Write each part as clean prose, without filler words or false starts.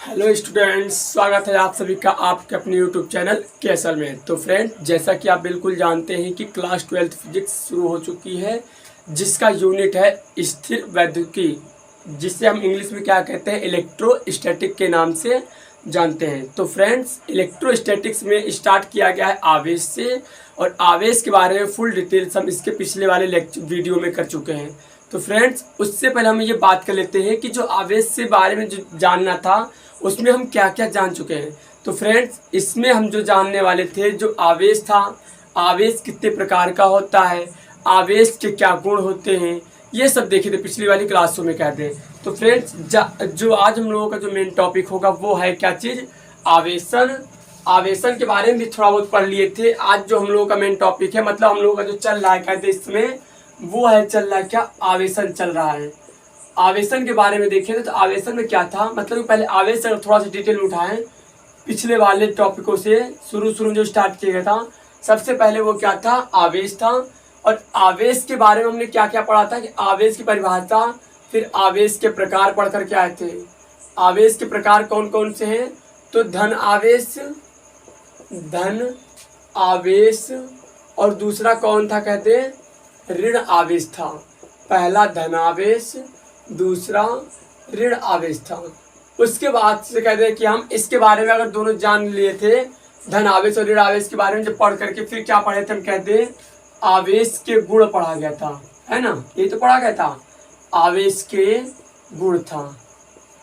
Hello students, स्वागत है आप सभी का आपके अपने यूट्यूब चैनल केएसएल में। तो फ्रेंड, जैसा कि आप बिल्कुल जानते हैं कि क्लास 12 फिजिक्स शुरू हो चुकी है, जिसका यूनिट है स्थिर वैद्युतिकी, जिसे हम इंग्लिश में क्या कहते हैं, इलेक्ट्रोस्टैटिक के नाम से जानते हैं। तो फ्रेंड्स, इलेक्ट्रोस्टैटिक्स में स्टार्ट किया गया है आवेश से, और आवेश के बारे में फुल डिटेल्स हम इसके पिछले वाले वीडियो में कर चुके हैं। तो फ्रेंड्स, उससे पहले हम ये बात कर लेते हैं कि जो आवेश से बारे में जो जानना था उसमें हम क्या क्या जान चुके हैं। तो फ्रेंड्स, इसमें हम जो जानने वाले थे, जो आवेश था, आवेश कितने प्रकार का होता है, आवेश के क्या गुण होते हैं, ये सब देखे थे पिछली वाली क्लासों में कहते हैं। तो फ्रेंड्स, जो आज हम लोगों का जो मेन टॉपिक होगा वो है क्या चीज़, आवेशन। आवेशन के बारे में भी थोड़ा बहुत पढ़ लिए थे। आज जो हम लोगों का मेन टॉपिक है, मतलब हम लोगों का जो चल रहा है कहते हैं इसमें, वो है चल रहा है क्या, आवेशन चल रहा है। आवेशन के बारे में देखें तो आवेशन में क्या था, मतलब पहले आवेश से थोड़ा सा डिटेल में उठाएं पिछले वाले टॉपिकों से, शुरू में जो स्टार्ट किया गया था। सबसे पहले वो क्या था, आवेश था। और आवेश के बारे में हमने क्या क्या पढ़ा था कि आवेश की परिभाषा, फिर आवेश के प्रकार पढ़ कर के आए थे। आवेश के प्रकार कौन कौन से हैं, तो धन आवेश और दूसरा कौन था कहते हैं, ऋण आवेश था। पहला धन आवेश, दूसरा ऋण आवेश था। उसके बाद से कहते हैं कि हम इसके बारे में अगर दोनों जान लिए थे, धन आवेश और ऋण आवेश के बारे में जब पढ़ करके फिर क्या पढ़े थे, हम कहते हैं आवेश के गुण पढ़ा गया था, है ना, ये तो पढ़ा गया था, आवेश के गुण था।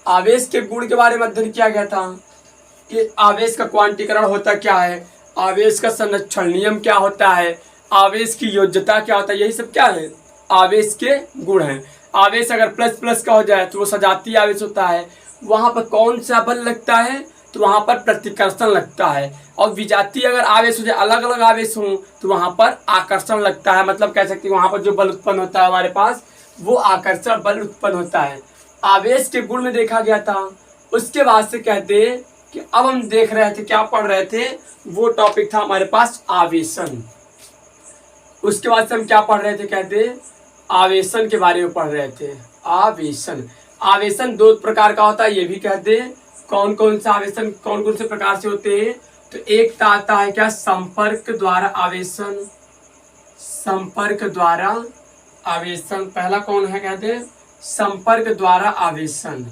आवेश के गुण के बारे में अध्ययन किया गया था कि आवेश का क्वांटीकरण होता क्या है, आवेश का संरक्षण नियम क्या होता है, आवेश की योज्यता क्या होता है, यही सब क्या है, आवेश के गुण हैं। आवेश अगर प्लस प्लस का हो जाए तो वो सजातीय आवेश होता है, वहाँ पर कौन सा बल लगता है, तो वहाँ पर प्रतिकर्षण लगता है। और विजातीय अगर आवेश हो जाए, अलग अलग आवेश हों, तो वहाँ पर आकर्षण लगता है। मतलब कह सकते हैं वहाँ पर जो बल उत्पन्न होता है हमारे पास, वो आकर्षण बल उत्पन्न होता है। आवेश के गुण में देखा गया था। उसके बाद से कहते हैं कि अब हम देख रहे थे, क्या पढ़ रहे थे, वो टॉपिक था हमारे पास आवेशन। उसके बाद से हम क्या पढ़ रहे थे, कहते आवेशन के बारे में पढ़ रहे थे। आवेशन, आवेशन दो प्रकार का होता है, ये भी कहते हैं। कौन कौन सा आवेशन कौन कौन से प्रकार से होते हैं, तो एक आता है क्या, संपर्क द्वारा आवेशन। संपर्क द्वारा आवेशन पहला कौन है, कहते हैं संपर्क द्वारा आवेशन।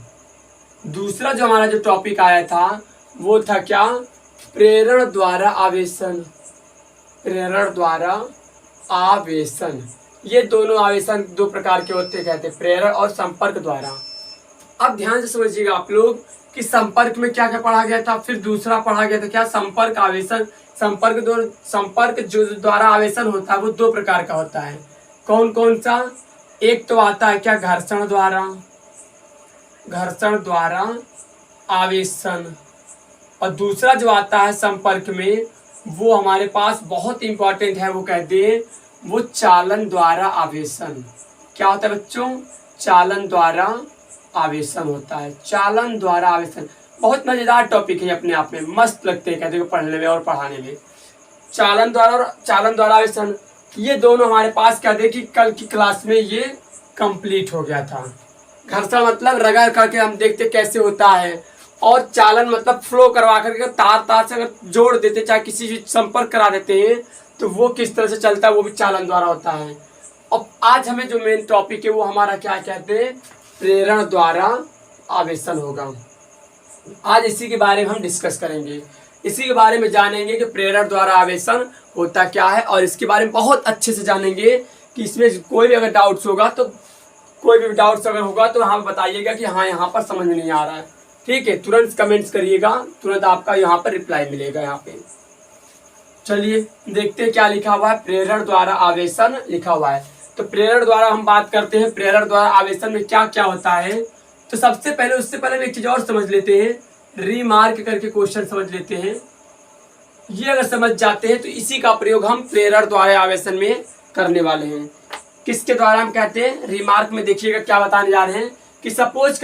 दूसरा जो हमारा जो टॉपिक आया था वो था क्या, प्रेरण द्वारा आवेशन। प्रेरण द्वारा आवेशन, ये दोनों आवेशन दो प्रकार के होते हैं, कहते हैं प्रेरण और संपर्क द्वारा। अब ध्यान से समझिएगा आप लोग कि संपर्क में क्या क्या पढ़ा गया था, फिर दूसरा पढ़ा गया था क्या, संपर्क आवेशन। संपर्क जो द्वारा आवेशन होता है वो दो प्रकार का होता है। कौन कौन सा, एक तो आता है क्या, घर्षण द्वारा आवेशन। और दूसरा जो आता है संपर्क में, वो हमारे पास बहुत इंपॉर्टेंट है, वो कहते हैं वो चालन द्वारा आवेशन। क्या होता है बच्चों, चालन द्वारा आवेशन होता है। चालन द्वारा आवेशन बहुत मजेदार टॉपिक है, अपने आप में मस्त लगते हैं कहते हैं पढ़ने में और पढ़ाने में। चालन द्वारा आवेशन, ये दोनों हमारे पास कहते हैं कि कल की क्लास में ये कंप्लीट हो गया था। घर्षण मतलब रगड़ करके हम देखते कैसे होता है, और चालन मतलब फ्लो करवा करके तार से अगर जोड़ देते, चाहे किसी भी संपर्क करा देते हैं, तो वो किस तरह से चलता है, वो भी चालन द्वारा होता है। अब आज हमें जो मेन टॉपिक है वो हमारा क्या कहते हैं, प्रेरण द्वारा आवेशन होगा। आज इसी के बारे में हम डिस्कस करेंगे, इसी के बारे में जानेंगे कि प्रेरण द्वारा आवेशन होता क्या है, और इसके बारे में बहुत अच्छे से जानेंगे कि इसमें कोई भी अगर डाउट्स होगा तो हाँ बताइएगा कि हाँ यहाँ पर समझ में नहीं आ रहा है, ठीक है, तुरंत कमेंट्स करिएगा, तुरंत आपका यहाँ पर रिप्लाई मिलेगा। यहाँ पे चलिए देखते हैं क्या लिखा हुआ है, प्रेरण द्वारा आवेशन लिखा हुआ है। तो प्रेरण द्वारा हम बात करते हैं, प्रेरण द्वारा आवेशन में क्या क्या होता है। तो सबसे पहले, उससे पहले एक चीज और समझ लेते हैं, रीमार्क करके क्वेश्चन समझ लेते हैं। ये अगर समझ जाते हैं तो इसी का प्रयोग हम प्रेरण द्वारा आवेशन में करने वाले हैं। किसके द्वारा हम कहते हैं, रिमार्क में देखिएगा क्या बताने जा रहे हैं कि सपोज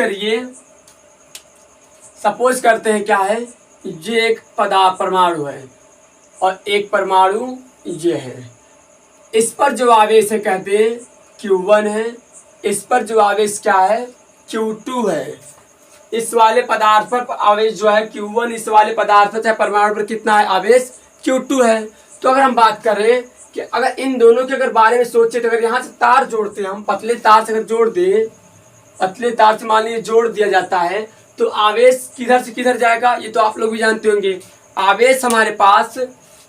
करते हैं क्या है, ये एक परमाणु है और एक परमाणु ये है। इस पर जो आवेश है कहते हैं Q1 है, इस पर जो आवेश क्या है Q2 है। इस वाले पदार्थ पर आवेश जो है Q1, इस वाले पदार्थ पर चाहे परमाणु पर कितना है आवेश Q2 है। तो अगर हम बात करें कि अगर इन दोनों के अगर बारे में सोचे तो अगर यहाँ से तार जोड़ते हैं हम, पतले तार से अगर जोड़ दें, पतले तार से मान लीजिए जोड़ दिया जाता है तो आवेश किधर से किधर जाएगा ये तो आप लोग भी जानते होंगे। आवेश हमारे पास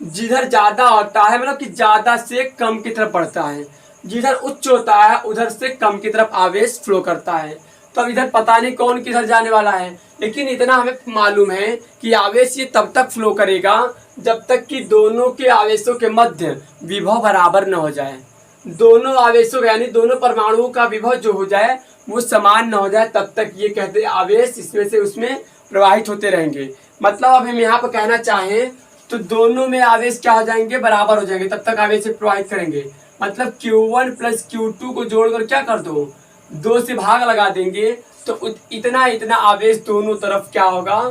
जिधर ज्यादा होता है मतलब कि ज्यादा से कम की तरफ बढ़ता है, जिधर उच्च होता है उधर से कम की तरफ आवेश फ्लो करता है। तो अब इधर पता नहीं कौन किधर जाने वाला है, लेकिन इतना हमें मालूम है कि आवेश ये तब तक फ्लो करेगा जब तक कि दोनों के आवेशों के मध्य विभव बराबर न हो जाए। दोनों आवेशों यानी दोनों परमाणुओं का विभव जो हो जाए वो समान न हो जाए, तब तक ये कहते हैं आवेश इसमें से उसमें प्रवाहित होते रहेंगे। मतलब अब हम यहाँ पर कहना चाहें तो दोनों में आवेश क्या हो जाएंगे, बराबर हो जाएंगे, तब तक आवेश से प्रवाहित करेंगे। मतलब Q1 प्लस Q2 को जोड़कर क्या कर दो, 2 से भाग लगा देंगे तो इतना इतना आवेश दोनों तरफ क्या होगा,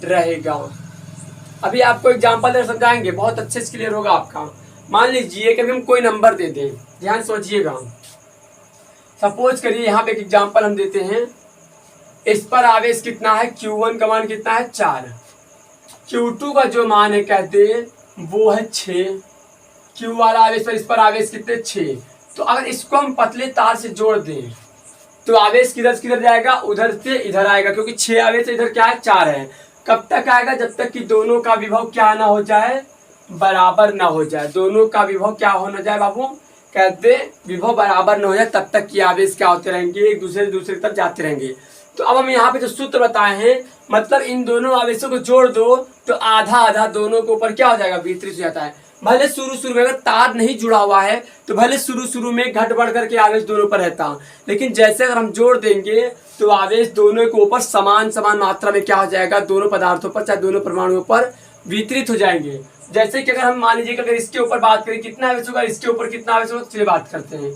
रहेगा। अभी आपको एग्जांपल दे समझाएंगे, बहुत अच्छे से क्लियर होगा आपका। मान लीजिए कि हम कोई नंबर दे दें, ध्यान सोचिएगा। सपोज करिए यहाँ पे एक एग्जांपल हम देते हैं, इस पर आवेश कितना है, Q1 का मान कितना है 4, Q2 का जो मान है कहते हैं वो है 6, Q वाला आवेश पर इस पर आवेश कितने 6। तो अगर इसको हम पतले तार से जोड़ दें तो आवेश किधर से किधर जाएगा, उधर से इधर आएगा, क्योंकि 6 आवेश इधर क्या है 4 है। कब तक आएगा, जब तक कि दोनों का विभव क्या ना हो जाए, बराबर ना हो जाए। दोनों का विभव क्या हो ना जाए बाबू, कहते विभव बराबर न हो जाए, तब तक ये आवेश क्या होते रहेंगे, एक दूसरे से दूसरे तरफ जाते रहेंगे। तो अब हम यहाँ पे जो सूत्र बताए हैं, मतलब इन दोनों आवेशों को जोड़ दो तो आधा आधा दोनों के ऊपर क्या हो जाएगा, वितरित हो जाता है। भले शुरू में अगर तार नहीं जुड़ा हुआ है तो भले शुरू में घट बढ़ करके आवेश दोनों पर रहता, लेकिन जैसे अगर हम जोड़ देंगे तो आवेश दोनों के ऊपर समान मात्रा में क्या हो जाएगा, दोनों पदार्थों पर चाहे दोनों परमाणुओं पर वितरित हो जाएंगे। जैसे कि अगर हम मान लीजिए कि अगर इसके ऊपर बात करें कितना आवेश होगा, इसके ऊपर कितना आवेश होगा, चलिए बात करते हैं।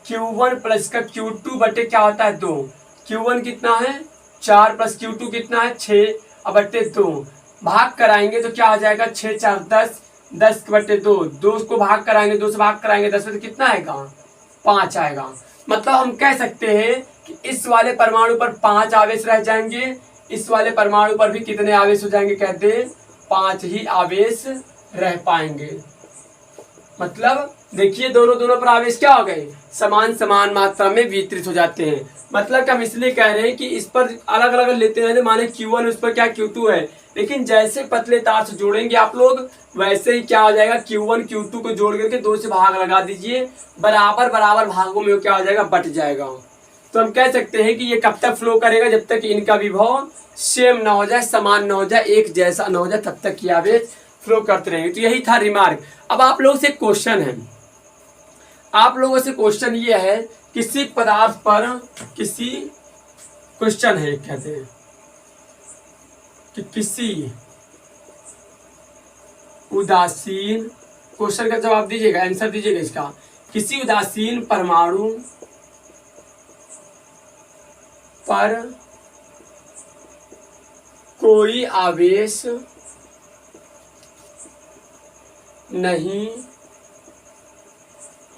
Q1 प्लस का Q2 बटे क्या होता है 2, Q1 कितना है 4 प्लस Q2 कितना है 6 अब बटे 2, भाग कराएंगे तो क्या हो जाएगा 6 4 10, 10 बटे 2, 2 को भाग कराएंगे, 2 से भाग कराएंगे 10 में तो कितना आएगा 5 आएगा। मतलब हम कह सकते हैं कि इस वाले परमाणु पर 5 आवेश रह जाएंगे, इस वाले परमाणु पर भी कितने आवेश हो जाएंगे, कहते हैं 5 ही आवेश रह पाएंगे। मतलब देखिए दोनों पर आवेश क्या हो गए, समान मात्रा में वितरित हो जाते हैं। मतलब कि हम इसलिए कह रहे हैं कि इस पर अलग अलग लेते हैं, माने Q1 उस पर क्या Q2 है, लेकिन जैसे पतले तार से जोड़ेंगे आप लोग वैसे ही क्या हो जाएगा, Q1 Q2 को जोड़ करके 2 से भाग लगा दीजिए, बराबर भागों में क्या हो जाएगा, बट जाएगा। तो हम कह सकते हैं कि ये कब तक फ्लो करेगा, जब तक इनका विभव सेम ना हो जाए, समान ना हो जाए, एक जैसा ना हो जाए, तब तक ये आवेश फ्लो करते रहेंगे। तो यही था रिमार्क। अब आप लोगों से क्वेश्चन है, आप लोगों से क्वेश्चन ये है, किसी पदार्थ पर किसी क्वेश्चन है कहते हैं कि किसी उदासीन, क्वेश्चन का जवाब दीजिएगा, आंसर दीजिएगा इसका, किसी उदासीन परमाणु पर कोई आवेश नहीं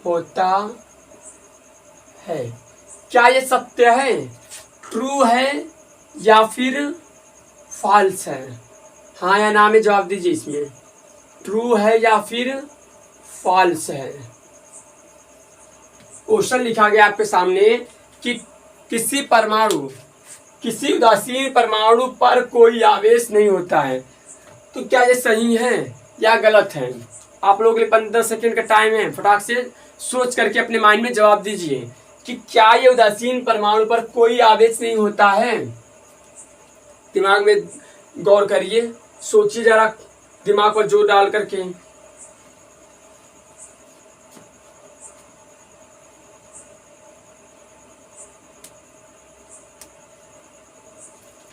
होता है, क्या ये सत्य है, ट्रू है या फिर फॉल्स है, हाँ या ना में जवाब दीजिए इसमें, ट्रू है या फिर फॉल्स है। क्वेश्चन लिखा गया आपके सामने कि किसी उदासीन परमाणु पर कोई आवेश नहीं होता है, तो क्या ये सही है या गलत है। आप लोगों के लिए 15 सेकंड का टाइम है, फटाक से सोच करके अपने माइंड में जवाब दीजिए कि क्या ये उदासीन परमाणु पर कोई आवेश नहीं होता है। दिमाग में गौर करिए, सोचिए जरा, दिमाग पर जोर डाल करके।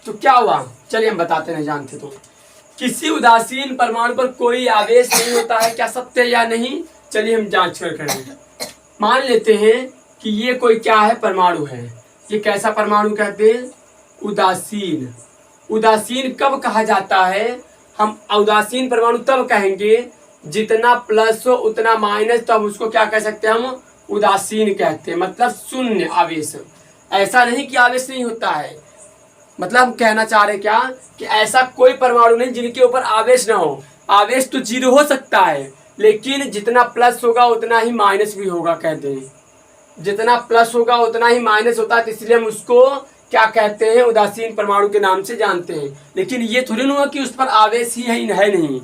तो क्या हुआ, चलिए हम बताते हैं, जानते तो किसी उदासीन परमाणु पर कोई आवेश नहीं होता है, क्या सत्य या नहीं, चलिए हम जांच कर करेंगे। मान लेते हैं कि ये कोई क्या है, परमाणु है, ये कैसा परमाणु कहते हैं, उदासीन। उदासीन कब कहा जाता है, हम उदासीन परमाणु तब कहेंगे जितना प्लस हो उतना माइनस, तब उसको क्या कह सकते हैं, हम उदासीन कहते हैं, मतलब शून्य आवेश। ऐसा नहीं कि आवेश नहीं होता है, मतलब हम कहना चाह रहे क्या कि ऐसा कोई परमाणु नहीं जिनके ऊपर आवेश ना हो। आवेश तो 0 हो सकता है, लेकिन जितना प्लस होगा उतना ही माइनस भी होगा, कहते हैं जितना प्लस होगा उतना ही माइनस होता है, तो इसलिए हम उसको क्या कहते हैं, उदासीन परमाणु के नाम से जानते हैं। लेकिन ये थोड़ी ना हुआ कि उस पर आवेश ही है नहीं,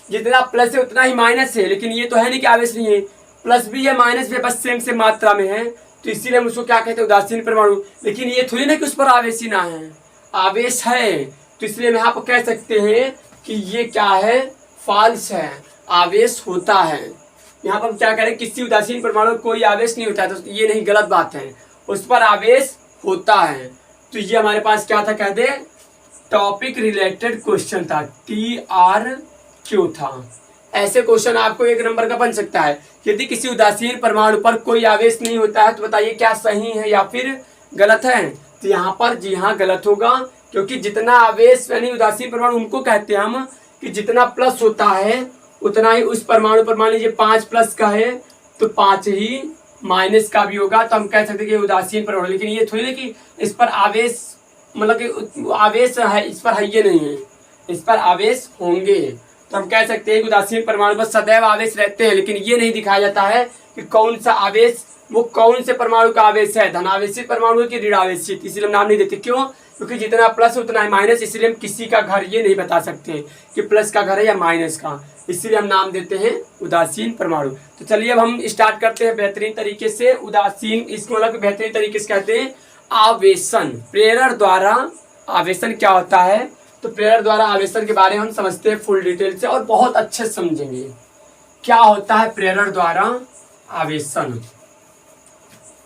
जितना प्लस है उतना ही माइनस है, लेकिन ये तो है नहीं कि आवेश नहीं है, प्लस भी है माइनस भी है, बस सेम से मात्रा में है, तो इसीलिए हम उसको क्या कहते हैं, उदासीन परमाणु। लेकिन ये थोड़ी ना कि उस पर आवेश ही ना है, आवेश है, तो इसलिए हम यहाँ पर कह सकते हैं कि ये क्या है, फॉल्स है, आवेश होता है। यहाँ पर हम क्या करें, किसी उदासीन परमाणु में कोई आवेश नहीं होता है, तो ये नहीं, गलत बात है, उस पर आवेश होता है। तो ये हमारे पास क्या था, कहते टॉपिक रिलेटेड क्वेश्चन था, TRQ था। ऐसे क्वेश्चन आपको 1 नंबर का बन सकता है। यदि किसी उदासीन परमाणु पर कोई आवेश नहीं होता है तो बताइए क्या सही है या फिर गलत है। तो यहाँ पर जी हाँ गलत होगा, क्योंकि जितना आवेश यानी उदासीन परमाणु उनको कहते हैं हम कि जितना प्लस होता है उतना ही उस परमाणु पर, मान लीजिए 5 प्लस का है तो 5 ही माइनस का भी होगा, तो हम कह सकते हैं कि उदासीन परमाणु। लेकिन ये थोड़ी ना कि इस पर आवेश, मतलब कि आवेश है, इस पर है ये नहीं है, इस पर आवेश होंगे। तो हम कह सकते हैं कि उदासीन परमाणु पर सदैव आवेश रहते हैं, लेकिन ये नहीं दिखाया जाता है कि कौन सा आवेश, वो कौन से परमाणु का आवेश है, धनावेशित परमाणु की ऋण आवेशित, इसलिए हम नाम नहीं देते। क्यों? क्योंकि जितना प्लस उतना ही माइनस, इसलिए हम किसी का घर ये नहीं बता सकते कि प्लस का घर है या माइनस का, इसलिए हम नाम देते हैं उदासीन परमाणु। तो चलिए अब हम स्टार्ट करते हैं बेहतरीन तरीके से। उदासीन, इसको मतलब बेहतरीन तरीके से कहते हैं आवेशन। प्रेरण द्वारा आवेशन क्या होता है, तो प्रेरण द्वारा आवेशन के बारे में हम समझते हैं फुल डिटेल से और बहुत अच्छे से समझेंगे क्या होता है प्रेरण द्वारा आवेशन।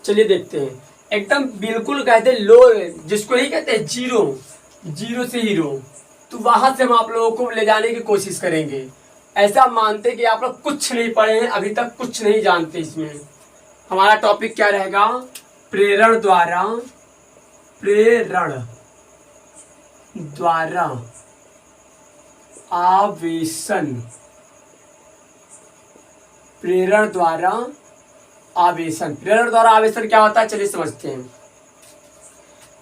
चलिए देखते हैं, एकदम बिल्कुल कहते हैं लो, जिसको ही कहते हैं जीरो से हीरो, तो वहां से हम आप लोगों को ले जाने की कोशिश करेंगे। ऐसा मानते कि आप लोग कुछ नहीं पढ़े हैं, अभी तक कुछ नहीं जानते। इसमें हमारा टॉपिक क्या रहेगा, प्रेरण द्वारा आवेशन। प्रेरण द्वारा आवेशन, प्रेरण द्वारा आवेशन क्या होता है, चलिए समझते हैं।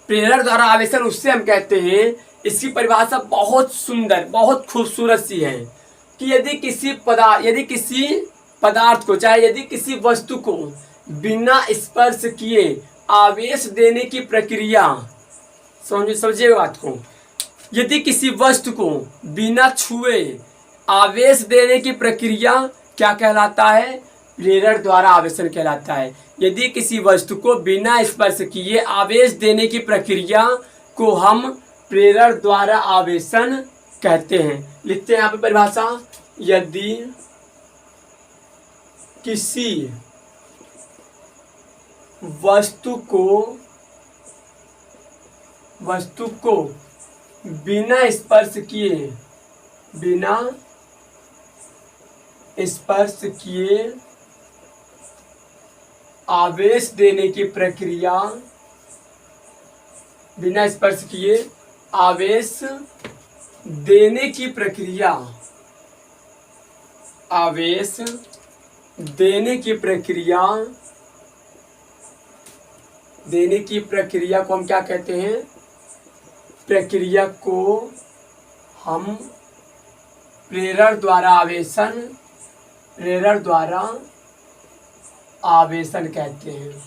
प्रेरण द्वारा आवेशन उससे हम कहते हैं, इसकी परिभाषा बहुत सुंदर, बहुत खूबसूरत सी है कि यदि किसी पदार्थ को, चाहे यदि किसी वस्तु को बिना स्पर्श किए आवेश देने की प्रक्रिया, समझिए बात को, यदि किसी वस्तु को बिना छुए आवेश देने की प्रक्रिया क्या कहलाता है, प्रेरण द्वारा आवेशन कहलाता है। यदि किसी वस्तु को बिना स्पर्श किए आवेश देने की प्रक्रिया को हम प्रेरण द्वारा आवेशन कहते हैं। लिखते हैं यहाँ पे परिभाषा, यदि किसी वस्तु को बिना स्पर्श किए आवेश देने की प्रक्रिया, बिना स्पर्श किए आवेश देने की प्रक्रिया, आवेश देने की प्रक्रिया को हम क्या कहते हैं, प्रक्रिया को हम प्रेरण द्वारा आवेशन कहते हैं।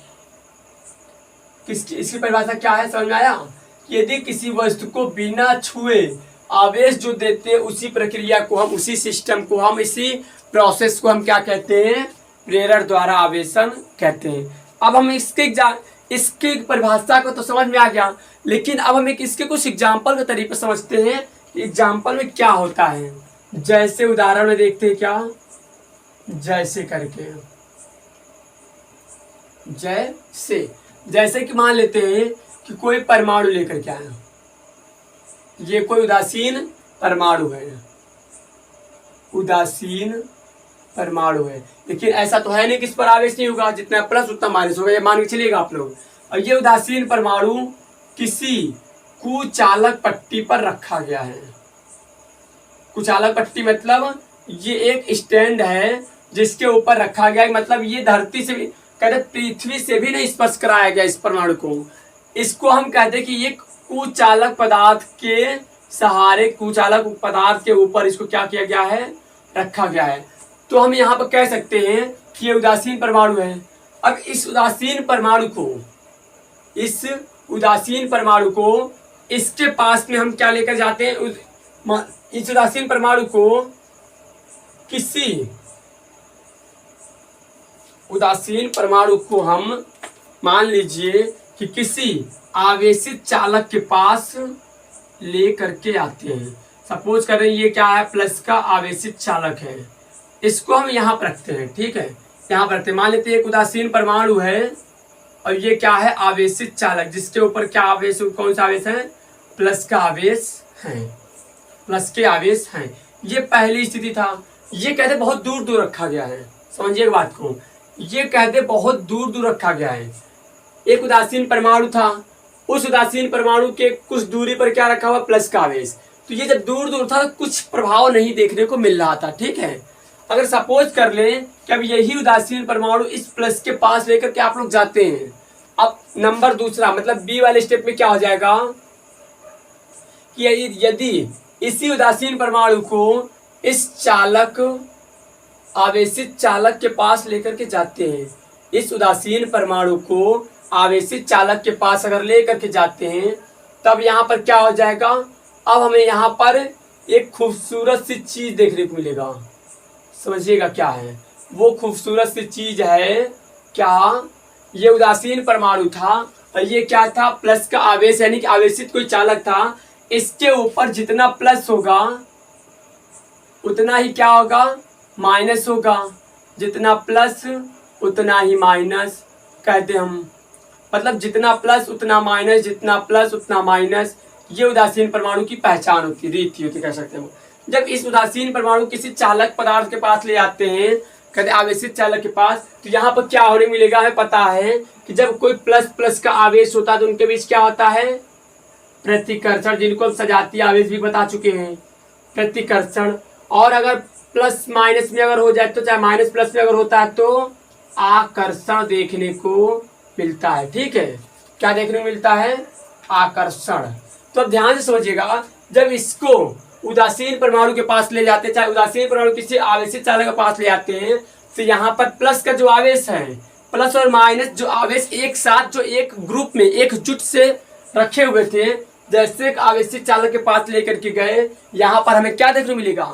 इसकी परिभाषा क्या है, समझ में आया? यदि किसी वस्तु को बिना छुए आवेश जो देते हैं, उसी प्रक्रिया को हम, उसी सिस्टम को हम, इसी प्रोसेस को हम क्या कहते हैं, प्रेरण द्वारा आवेशन कहते हैं। अब हम इसके परिभाषा को तो समझ में आ गया, लेकिन अब हम इसके कुछ एग्जाम्पल के तरीके समझते हैं। एग्जाम्पल में क्या होता है, जैसे उदाहरण में देखते हैं क्या, जैसे करके, जैसे कि मान लेते हैं कि कोई परमाणु लेकर के आया, ये कोई उदासीन परमाणु है, लेकिन ऐसा तो है नहीं कि इस पर आवेश नहीं होगा, जितना प्लस उतना माइनस होगा, ये मान के चलिएगा आप लोग। और ये उदासीन परमाणु किसी कुचालक पट्टी पर रखा गया है। कुचालक पट्टी मतलब ये एक स्टैंड है जिसके ऊपर रखा गया है, मतलब ये धरती से भी, कहते पृथ्वी से भी नहीं स्पर्श कराया गया इस परमाणु को। इसको हम कहते हैं कि ये कुचालक पदार्थ के सहारे, कुचालक पदार्थ के ऊपर इसको क्या किया गया है, रखा गया है। तो हम यहाँ पर कह सकते हैं कि ये उदासीन परमाणु है। अब इस उदासीन परमाणु को इसके पास में हम क्या लेकर जाते हैं, इस उदासीन परमाणु को हम मान लीजिए कि किसी आवेशित चालक के पास ले करके आते हैं। सपोज कर रहे हैं ये क्या है, प्लस का आवेशित चालक है, इसको हम यहाँ पर रखते हैं। ठीक है, यहाँ पर रखते हैं। मान लेते हैं एक उदासीन परमाणु है और ये क्या है, आवेशित चालक, जिसके ऊपर क्या आवेश, कौन सा आवेश है, प्लस का आवेश है, प्लस के आवेश हैं। ये पहली स्थिति था। ये कहते बहुत दूर दूर रखा गया है, समझिए बात को, ये कहते बहुत दूर दूर रखा गया है। एक उदासीन परमाणु था, उस उदासीन परमाणु के कुछ दूरी पर क्या रखा हुआ, प्लस का आवेश। तो ये जब दूर दूर था कुछ प्रभाव नहीं देखने को मिल रहा था। ठीक है, अगर सपोज कर लें कि अब यही उदासीन परमाणु इस प्लस के पास लेकर के आप लोग जाते हैं, अब नंबर दूसरा मतलब बी वाले स्टेप में क्या हो जाएगा कि यदि इसी उदासीन परमाणु को इस आवेशित चालक के पास लेकर के जाते हैं, इस उदासीन परमाणु को आवेशित चालक के पास अगर लेकर के जाते हैं, तब यहाँ पर क्या हो जाएगा, अब हमें यहाँ पर एक खूबसूरत सी चीज देखने को मिलेगा। समझिएगा क्या है वो खूबसूरत सी चीज है, क्या, ये उदासीन परमाणु था और ये क्या था, प्लस का आवेश, यानी कि आवेशित कोई चालक था। इसके ऊपर जितना प्लस होगा उतना ही क्या होगा, माइनस होगा, जितना प्लस उतना ही माइनस कहते हम, मतलब जितना प्लस उतना माइनस, जितना प्लस उतना माइनस। ये उदासीन परमाणु की पहचान होती, रीति होती, कह सकते हैं। जब इस उदासीन परमाणु किसी चालक पदार्थ के पास ले आते हैं, कहते आवेशित चालक के पास, तो यहाँ पर क्या होने मिलेगा, हमें पता है कि जब कोई प्लस प्लस का आवेश होता है तो उनके बीच क्या होता है, प्रतिकर्षण, जिनको हम सजातीय आवेश भी बता चुके हैं, प्रतिकर्षण। और अगर प्लस माइनस में अगर हो जाए तो, चाहे माइनस प्लस में अगर होता है तो आकर्षण देखने को मिलता है। ठीक है, क्या देखने को मिलता है, आकर्षण। तो अब ध्यान से समझिएगा, जब इसको उदासीन परमाणु के पास ले जाते हैं, चाहे उदासीन परमाणु किसी आवेशित चालक के पास ले जाते हैं, तो यहाँ पर प्लस का जो आवेश है, प्लस और माइनस जो आवेश एक साथ, जो एक ग्रुप में एकजुट से रखे हुए थे, जैसे एक आवेशित चालक के पास लेकर के गए, यहाँ पर हमें क्या देखने को मिलेगा,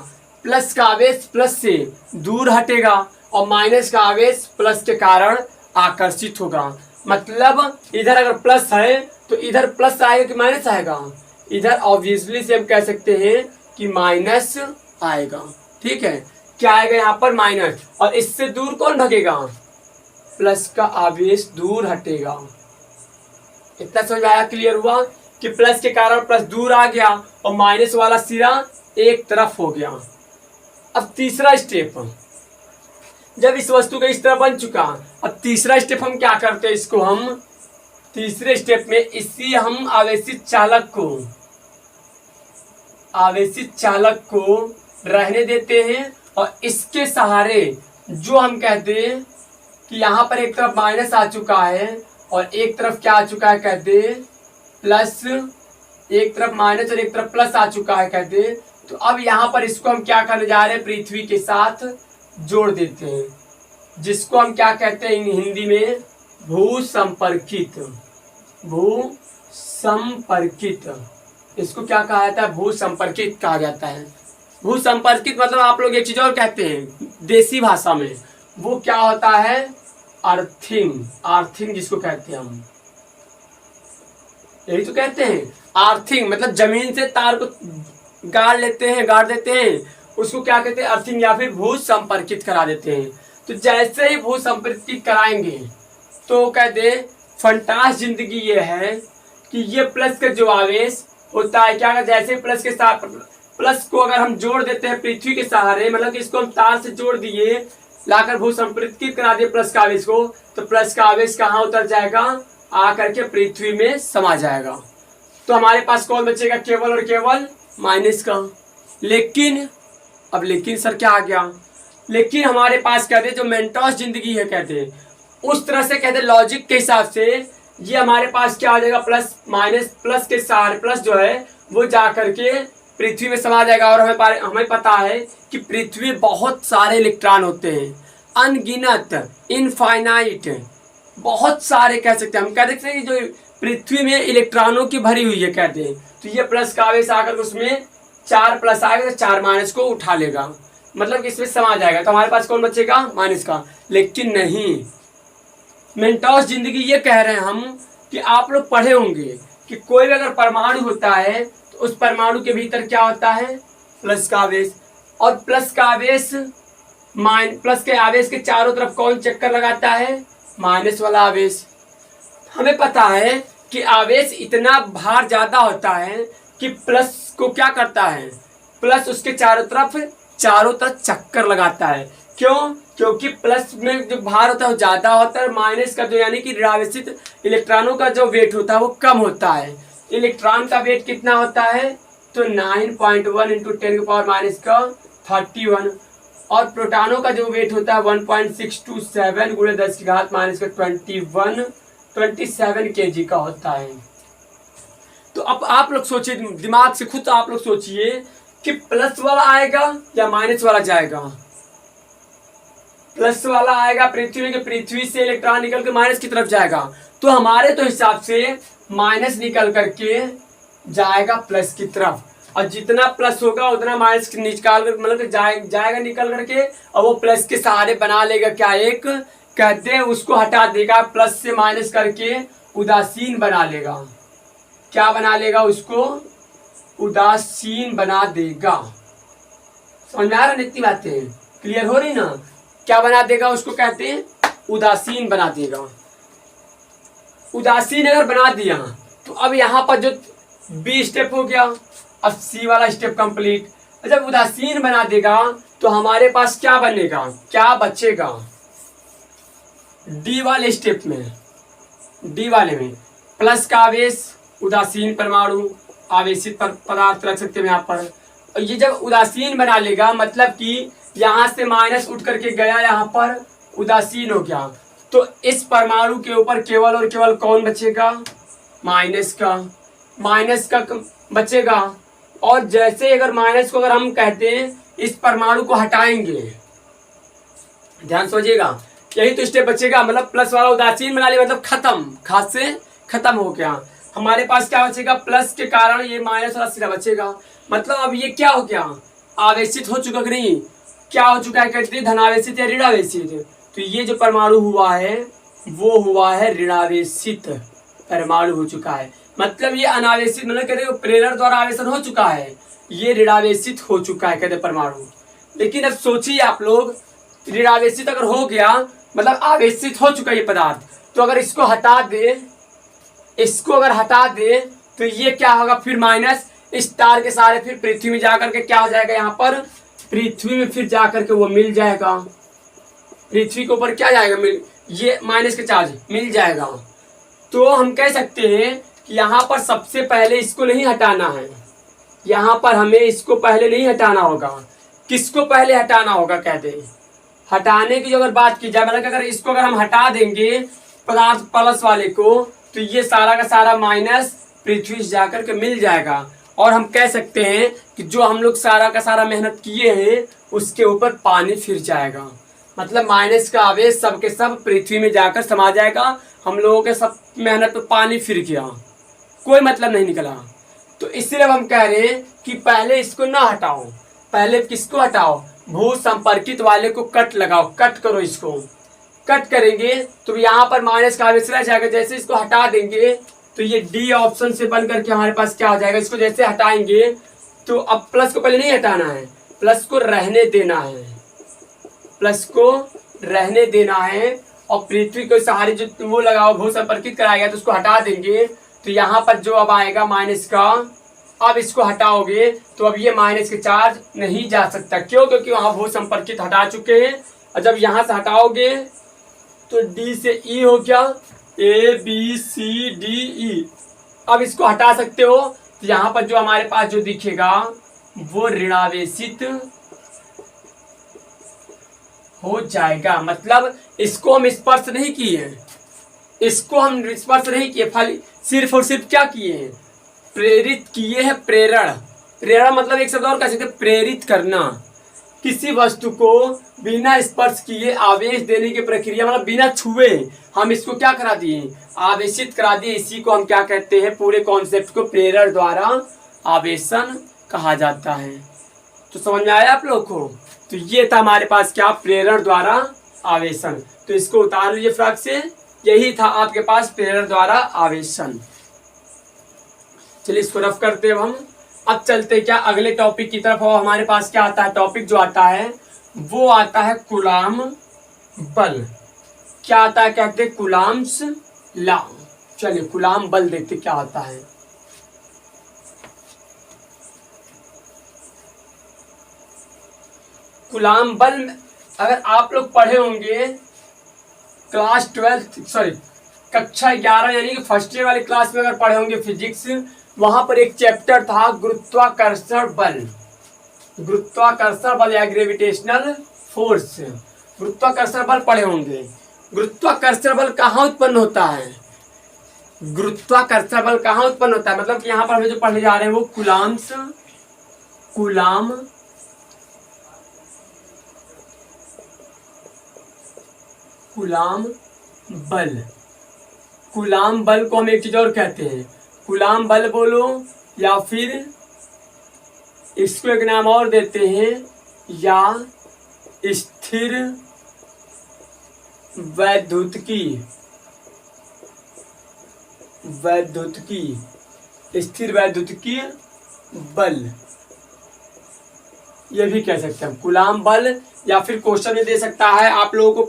प्लस का आवेश प्लस से दूर हटेगा और माइनस का आवेश प्लस के कारण आकर्षित होगा। मतलब इधर अगर प्लस है तो इधर प्लस आएगा कि माइनस आएगा, इधर ऑब्वियसली से हम कह सकते हैं कि माइनस आएगा। ठीक है, क्या आएगा यहाँ पर, माइनस, और इससे दूर कौन भगेगा, प्लस का आवेश दूर हटेगा। इतना समझ आया, क्लियर हुआ कि प्लस के कारण प्लस दूर आ गया और माइनस वाला सिरा एक तरफ हो गया। अब तीसरा स्टेप, जब इस वस्तु का इस तरह बन चुका, अब तीसरा स्टेप हम क्या करते हैं, इसको हम तीसरे स्टेप में इसी हम आवेशित चालक को रहने देते हैं और इसके सहारे जो हम कहते हैं कि यहाँ पर एक तरफ माइनस आ चुका है और एक तरफ क्या आ चुका है, कहते हैं प्लस, एक तरफ माइनस और एक तरफ प्लस आ चुका है कहते हैं। तो अब यहाँ पर इसको हम क्या करने जा रहे हैं, पृथ्वी के साथ जोड़ देते हैं, जिसको हम क्या कहते हैं हिंदी में, भू संपर्कित। इसको क्या कहा जाता है, भू संपर्कित कहा जाता है। भू संपर्कित मतलब आप लोग एक चीज और कहते हैं देसी भाषा में, वो क्या होता है, अर्थिंग जिसको कहते हैं हम, यही तो कहते हैं अर्थिंग। मतलब जमीन से तार को गाड़ देते हैं, उसको क्या कहते हैं, अर्थिंग, या फिर भू संपर्कित करा देते हैं। तो जैसे ही भू संपर्कित कराएंगे तो कहते फंटास जिंदगी ये है कि ये प्लस का जो आवेश होता है, क्या जैसे प्लस के साथ प्लस को अगर हम जोड़ देते हैं पृथ्वी के सहारे, मतलब कि इसको हम तार से जोड़ दिए, लाकर भू संपर्कित करा दिए प्लस का आवेश को, तो प्लस का आवेश कहाँ उतर जाएगा, आकर के पृथ्वी में समा जाएगा। तो हमारे पास कौन बचेगा, केवल और केवल माइनस का। लेकिन सर क्या आ गया, लेकिन हमारे पास कहते जो मेंटोस जिंदगी है, कहते उस तरह से कहते लॉजिक के हिसाब से ये हमारे पास क्या हो जाएगा, प्लस माइनस, प्लस के सारे प्लस जो है वो जा करके पृथ्वी में समा जाएगा। और हमें पता है कि पृथ्वी बहुत सारे इलेक्ट्रॉन होते हैं, अनगिनत, इनफाइनाइट, बहुत सारे कह सकते हैं। हम कह सकते हैं कि जो पृथ्वी में इलेक्ट्रॉनों की भरी हुई है कहते हैं। तो ये प्लस का आवेश आकर उसमें 4 प्लस आएगा तो 4 माइनस को उठा लेगा, मतलब कि इसमें समा जाएगा। तो हमारे पास कौन बचेगा, माइनस का। लेकिन नहीं, मेंटॉस जिंदगी ये कह रहे हैं हम कि आप लोग पढ़े होंगे कि कोई भी अगर परमाणु होता है तो उस परमाणु के भीतर क्या होता है, प्लस का आवेश। और प्लस का आवेश प्लस के आवेश के चारों तरफ कौन चक्कर लगाता है, माइनस वाला आवेश। हमें पता है कि आवेश इतना भार ज्यादा होता है कि प्लस को क्या करता है, प्लस उसके चारों तरफ चक्कर लगाता है। क्यों, क्योंकि प्लस में जो भार होता है वो ज्यादा होता है, माइनस का जो यानी कि ऋणावेशित इलेक्ट्रॉनों का जो वेट होता है वो कम होता है। इलेक्ट्रॉन का वेट कितना होता है, तो 9.1 इंटू 10⁻31, और प्रोटॉनों का जो वेट होता है 1.627 गुणे 10⁻21 kg का होता है। तो अब आप लोग सोचिए, दिमाग से खुद आप लोग सोचिए कि प्लस वाला आएगा या माइनस वाला जाएगा। प्लस वाला आएगा पृथ्वी के, पृथ्वी से इलेक्ट्रॉन निकल के माइनस की तरफ जाएगा। तो हमारे तो हिसाब से माइनस निकल करके जाएगा प्लस की तरफ, और जितना प्लस होगा उतना माइनस निकाल कर मतलब जाएगा निकल करके, और वो प्लस के सहारे बना लेगा क्या, एक कहते हैं उसको हटा देगा, प्लस से माइनस करके उदासीन बना लेगा। क्या बना लेगा, उसको उदासीन बना देगा। समझ में आ रहा है इतनी बातें, क्लियर हो रही ना। क्या बना देगा, उसको कहते हैं उदासीन बना देगा। उदासीन अगर बना दिया तो अब यहाँ पर जो बी स्टेप हो गया, अब सी वाला स्टेप कंप्लीट। जब उदासीन बना देगा तो हमारे पास क्या बनेगा, क्या बचेगा, डी वाले स्टेप में, डी वाले में प्लस का आवेश, उदासीन परमाणु, आवेशित पदार्थ रख सकते हैं यहाँ पर। और ये जब उदासीन बना लेगा मतलब कि यहाँ से माइनस उठ करके गया, यहाँ पर उदासीन हो गया, तो इस परमाणु के ऊपर केवल और केवल कौन बचेगा, माइनस का बचेगा। और जैसे अगर माइनस को अगर हम कहते हैं इस परमाणु को हटाएंगे, ध्यान सोचिएगा, यही तो स्टेप बचेगा। मतलब प्लस वाला उदासीन बना लिया मतलब खत्म, खास से खत्म हो गया। हमारे पास क्या बचेगा, प्लस के कारण ये माइनस वाला सिरा बचेगा। मतलब अब ये क्या हो गया, आवेशित हो चुका कि नहीं, क्या हो चुका है, कहते हैं धनावेशित या ऋणावेशित। तो ये जो परमाणु हुआ है वो हुआ है ऋणावेशित परमाणु हो चुका है। मतलब ये अनावेशित मतलब कहते हैं प्रेरण द्वारा आवेशन हो चुका है, ये ऋणावेशित हो चुका है कहते परमाणु। लेकिन अब सोचिए आप लोग, ऋणावेशित अगर हो गया मतलब आवेशित हो चुका ये पदार्थ, तो अगर इसको हटा दे, इसको अगर हटा दे तो ये क्या होगा, फिर माइनस इस तार के सारे फिर पृथ्वी में जाकर के क्या हो जाएगा, यहाँ पर पृथ्वी में फिर जाकर के वो मिल जाएगा, पृथ्वी के ऊपर क्या जाएगा, मिल, ये माइनस के चार्ज मिल जाएगा। तो हम कह सकते हैं कि यहाँ पर सबसे पहले इसको नहीं हटाना है, यहाँ पर हमें इसको पहले नहीं हटाना होगा। किसको पहले हटाना होगा, कहते हैं हटाने की जो अगर बात की जाए, मतलब अगर इसको अगर हम हटा देंगे पदार्थ प्लस वाले को, तो ये सारा का सारा माइनस पृथ्वी से जाकर के मिल जाएगा। और हम कह सकते हैं कि जो हम लोग सारा का सारा मेहनत किए हैं उसके ऊपर पानी फिर जाएगा। मतलब माइनस का आवेश सब के सब पृथ्वी में जाकर समा जाएगा, हम लोगों के सब मेहनत पे पानी फिर गया, कोई मतलब नहीं निकला। तो इसलिए हम कह रहे हैं कि पहले इसको ना हटाओ, पहले किसको हटाओ, भू संपर्कित वाले को कट लगाओ, कट करो, इसको कट करेंगे तो यहाँ पर माइनस का आवेश रह जाएगा। जैसे इसको हटा देंगे तो ये डी ऑप्शन से बन करके हमारे पास क्या हो जाएगा, इसको जैसे हटाएंगे तो अब प्लस को पहले नहीं हटाना है, प्लस को रहने देना है, प्लस को रहने देना है। और पृथ्वी को सहारे जो वो लगाओ, भू संपर्कित कराया गया, तो उसको हटा देंगे तो यहाँ पर जो अब आएगा माइनस का, अब इसको हटाओगे तो अब ये माइनस के चार्ज नहीं जा सकता। क्यों, क्योंकि वहां भू संपर्कित हटा चुके हैं। और जब यहाँ से हटाओगे तो डी से ई हो गया, A B C D E. अब इसको हटा सकते हो तो यहाँ पर जो हमारे पास जो दिखेगा वो ऋणावेशित हो जाएगा। मतलब इसको हम स्पर्श नहीं किए, इसको हम स्पर्श नहीं किए, खाली सिर्फ और सिर्फ क्या किए हैं, प्रेरित किए हैं। प्रेरण, प्रेरण मतलब एक शब्द और कह सकते हैं प्रेरित करना। किसी वस्तु को बिना स्पर्श किए आवेश देने की प्रक्रिया, मतलब बिना छुए हम इसको क्या करा दिए, आवेशित करा दिए। इसी को हम क्या कहते हैं, पूरे कॉन्सेप्ट को प्रेरण द्वारा आवेशन कहा जाता है। तो समझ में आया आप लोग को। तो ये था हमारे पास क्या, प्रेरण द्वारा आवेशन। तो इसको उतार लीजिए फ्रॉक से, यही था आपके पास प्रेरण द्वारा आवेशन। चलिए इसको रफ करते हैं हम। अब चलते क्या अगले टॉपिक की तरफ। और हमारे पास क्या आता है, टॉपिक जो आता है वो आता है कूलाम बल। क्या आता है, कहते हैं कूलाम्स लॉ। चलिए कूलाम बल देखते क्या आता है। कूलाम बल अगर आप लोग पढ़े होंगे क्लास 12 सॉरी कक्षा 11 यानी कि फर्स्ट ईयर वाली क्लास में अगर पढ़े होंगे फिजिक्स, वहां पर एक चैप्टर था गुरुत्वाकर्षण बल। गुरुत्वाकर्षण बल या ग्रेविटेशनल फोर्स, गुरुत्वाकर्षण बल पढ़े होंगे। गुरुत्वाकर्षण बल कहाँ उत्पन्न होता है, गुरुत्वाकर्षण बल कहाँ उत्पन्न होता है, मतलब कि यहाँ पर हमें जो पढ़ने जा रहे हैं वो कूलाम बल। कूलाम बल को हम एक चीज और कहते हैं, कूलाम बल बोलो, या फिर इसको एक नाम और देते हैं, या स्थिर वैद्युतिकी, स्थिर वैद्युतिकी बल, ये भी कह सकते हैं कूलाम बल। या फिर क्वेश्चन में दे सकता है आप लोगों को,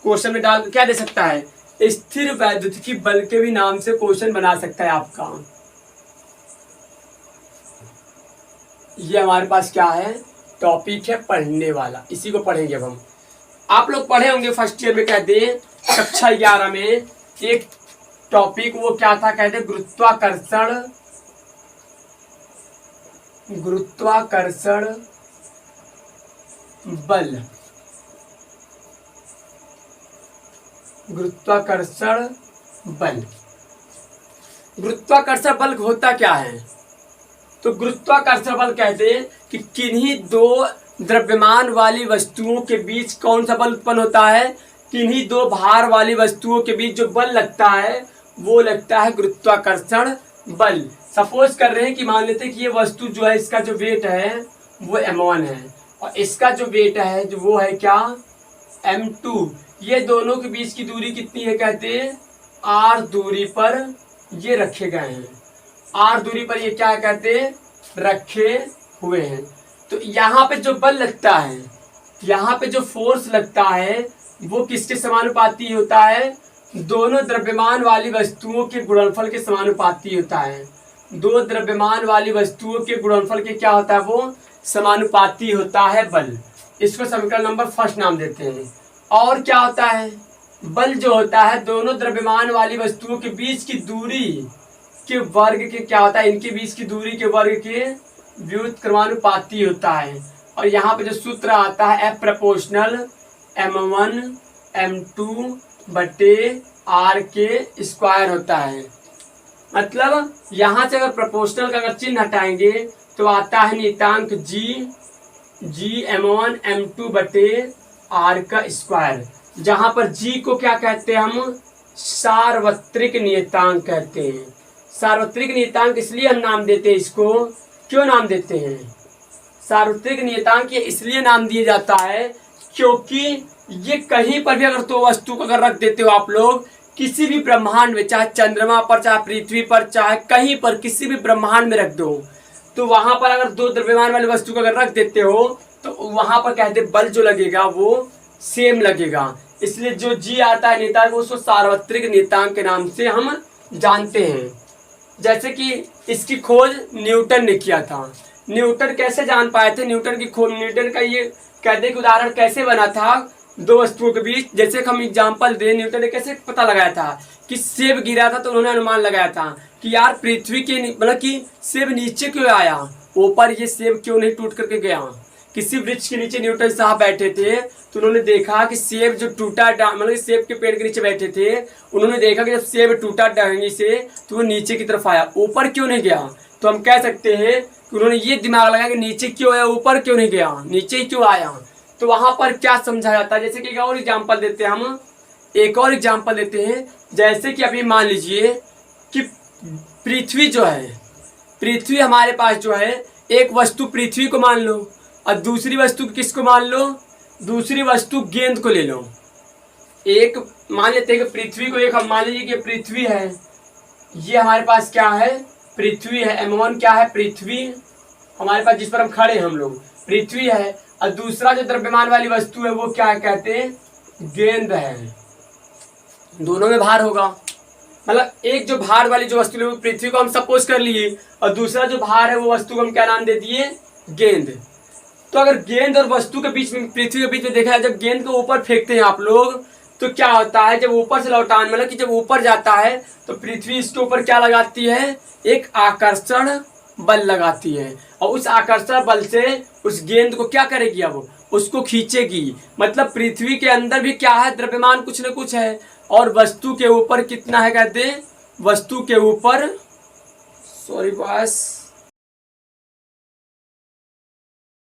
क्वेश्चन में डाल क्या दे सकता है, स्थिर वैद्युतिकी बल के भी नाम से क्वेश्चन बना सकता है आपका। ये हमारे पास क्या है, टॉपिक है पढ़ने वाला, इसी को पढ़ेंगे अब हम। आप लोग पढ़े होंगे फर्स्ट ईयर में, कहते हैं कक्षा 11 में एक टॉपिक वो क्या था, कहते हैं गुरुत्वाकर्षण बल। गुरुत्वाकर्षण बल, गुरुत्वाकर्षण बल होता क्या है, तो गुरुत्वाकर्षण बल कहते हैं कि किन्हीं दो द्रव्यमान वाली वस्तुओं के बीच कौन सा बल उत्पन्न होता है, किन्हीं दो भार वाली वस्तुओं के बीच जो बल लगता है वो लगता है गुरुत्वाकर्षण बल। सपोज कर रहे हैं कि मान लेते हैं कि ये वस्तु जो है इसका जो वेट है वो m1 है और इसका जो वेट है जो वो है क्या, m2। ये दोनों के बीच की दूरी कितनी है, कहते हैं r दूरी पर ये रखे गए हैं, r दूरी पर ये क्या है, कहते हैं रखे हुए हैं। तो यहाँ पे जो बल लगता है, यहाँ पे जो फोर्स लगता है वो किसके समानुपाती होता है, दोनों द्रव्यमान वाली वस्तुओं के गुणनफल के समानुपाती होता है। दो द्रव्यमान वाली वस्तुओं के गुणनफल के क्या होता है, वो समानुपाती होता है बल। इसको समीकरण नंबर फर्स्ट नाम देते हैं। और क्या होता है, बल जो होता है दोनों द्रव्यमान वाली वस्तुओं के बीच की दूरी के वर्ग के क्या होता है, इनके बीच की दूरी के वर्ग के व्युत्क्रमानुपाती होता है। और यहाँ पे जो सूत्र आता है F प्रोपोर्शनल m1 m2 बटे r के स्क्वायर होता है। मतलब यहाँ से अगर प्रोपोर्शनल का अगर चिन्ह हटाएंगे तो आता है नियतांक g m1 m2 बटे r का स्क्वायर, जहाँ पर g को क्या कहते हैं, हम सार्वत्रिक नियतांक कहते हैं। सार्वत्रिक नियतांक इसलिए हम नाम देते हैं इसको, क्यों नाम देते हैं सार्वत्रिक नियतांक, ये इसलिए नाम दिया जाता है क्योंकि ये कहीं पर भी अगर तो वस्तु को अगर रख देते हो आप लोग किसी भी ब्रह्मांड में, चाहे चंद्रमा पर, चाहे पृथ्वी पर, चाहे कहीं पर किसी भी ब्रह्मांड में रख दो, तो वहां पर अगर दो द्रव्यमान वाली वस्तु को अगर रख देते हो तो वहां पर कहते बल जो लगेगा वो सेम लगेगा। इसलिए जो जी आता है नियतांक उसको सार्वत्रिक नियतांक के नाम से हम जानते हैं। जैसे कि इसकी खोज न्यूटन ने किया था। न्यूटन कैसे जान पाए थे, न्यूटन की खोज, न्यूटन का ये कहते हैं कि उदाहरण कैसे बना था दो वस्तुओं के बीच। जैसे हम एग्जाम्पल दें, न्यूटन ने कैसे पता लगाया था कि सेब गिरा था, तो उन्होंने अनुमान लगाया था कि यार पृथ्वी के मतलब कि सेब नीचे क्यों आया, ऊपर ये सेब क्यों नहीं टूट करके गया, किसी वृक्ष के नीचे न्यूटन साहब बैठे थे, तो उन्होंने देखा कि सेब जो टूटा, मतलब सेब के पेड़ के नीचे बैठे थे, उन्होंने देखा कि जब सेब टूटा डंगी से तो वो नीचे की तरफ आया, ऊपर क्यों नहीं गया। तो हम कह सकते हैं कि उन्होंने ये दिमाग लगाया कि नीचे क्यों आया, ऊपर क्यों नहीं गया, नीचे ही क्यों आया। तो वहां पर क्या समझा जाता है, जैसे कि एक और एग्जाम्पल देते हैं हम, एक और एग्जाम्पल देते हैं। जैसे कि अभी मान लीजिए कि पृथ्वी जो है, पृथ्वी हमारे पास जो है, एक वस्तु पृथ्वी को मान लो और दूसरी वस्तु किसको मान लो, दूसरी वस्तु गेंद को ले लो। एक मान लेते हैं कि पृथ्वी को, एक हम मान लीजिए कि पृथ्वी है, ये हमारे पास क्या है, पृथ्वी है। M1 क्या है, पृथ्वी हमारे पास, जिस पर हम खड़े हैं हम लोग, पृथ्वी है। और दूसरा जो द्रव्यमान वाली वस्तु है वो क्या है, कहते हैं गेंद है। दोनों में भार होगा, मतलब एक जो भार वाली जो वस्तु है पृथ्वी को हम सपोज कर लिए, और दूसरा जो भार है वो वस्तु को हम क्या नाम दे दिए, गेंद। तो अगर गेंद और वस्तु के बीच में, पृथ्वी के बीच में देखा है, जब गेंद को ऊपर फेंकते हैं आप लोग, तो क्या होता है, जब ऊपर से लौटान, मतलब कि जब ऊपर जाता है तो पृथ्वी इसके ऊपर क्या लगाती है, एक आकर्षण बल लगाती है, और उस आकर्षण बल से उस गेंद को क्या करेगी, अब उसको खींचेगी। मतलब पृथ्वी के अंदर भी क्या है, द्रव्यमान कुछ न कुछ है, और वस्तु के ऊपर कितना है, कहते हैं वस्तु के ऊपर, सॉरी बॉस,